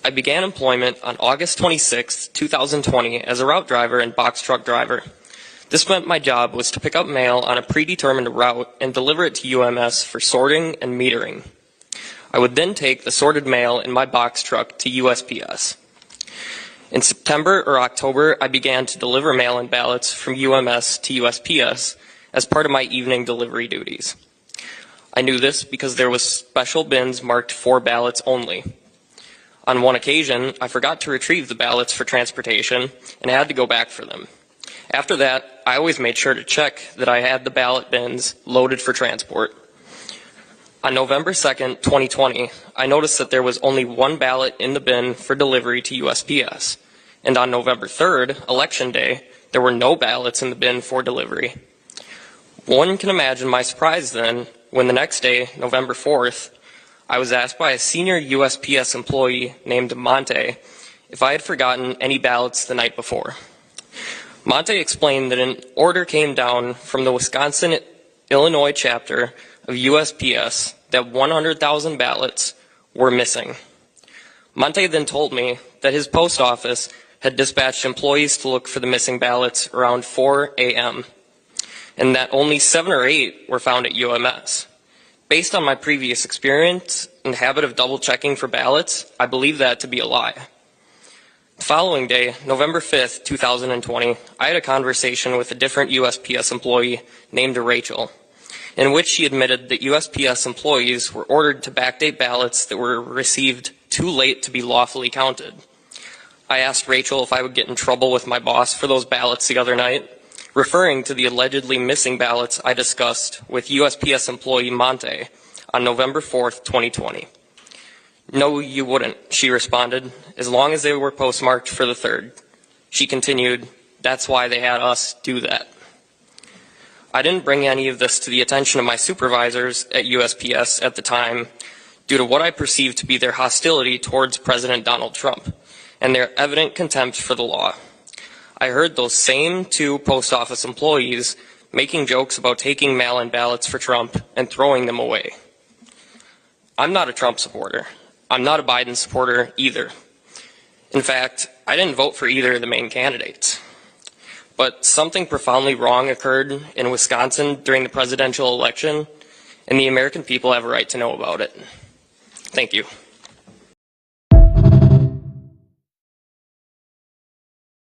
I began employment on August 26, 2020 as a route driver and box truck driver. This meant my job was to pick up mail on a predetermined route and deliver it to UMS for sorting and metering. I would then take the sorted mail in my box truck to USPS. In September or October, I began to deliver mail-in ballots from UMS to USPS as part of my evening delivery duties. I knew this because there was special bins marked for ballots only. On one occasion, I forgot to retrieve the ballots for transportation and had to go back for them. After that, I always made sure to check that I had the ballot bins loaded for transport. On November 2nd, 2020, I noticed that there was only one ballot in the bin for delivery to USPS. And on November 3rd, Election Day, there were no ballots in the bin for delivery. One can imagine my surprise then when the next day, November 4th, I was asked by a senior USPS employee named Monte if I had forgotten any ballots the night before. Monte explained that an order came down from the Wisconsin-Illinois chapter of USPS that 100,000 ballots were missing. Monte then told me that his post office had dispatched employees to look for the missing ballots around 4 a.m., and that only 7 or 8 were found at UMS. Based on my previous experience and habit of double-checking for ballots, I believe that to be a lie. The following day, November 5th, 2020, I had a conversation with a different USPS employee named Rachel, in which she admitted that USPS employees were ordered to backdate ballots that were received too late to be lawfully counted. I asked Rachel if I would get in trouble with my boss for those ballots the other night, referring to the allegedly missing ballots I discussed with USPS employee Monte on November 4th, 2020. "No, you wouldn't," she responded, "as long as they were postmarked for the 3rd. She continued, "That's why they had us do that." I didn't bring any of this to the attention of my supervisors at USPS at the time due to what I perceived to be their hostility towards President Donald Trump and their evident contempt for the law. I heard those same 2 post office employees making jokes about taking mail-in ballots for Trump and throwing them away. I'm not a Trump supporter. I'm not a Biden supporter either. In fact, I didn't vote for either of the main candidates. But something profoundly wrong occurred in Wisconsin during the presidential election, and the American people have a right to know about it. Thank you.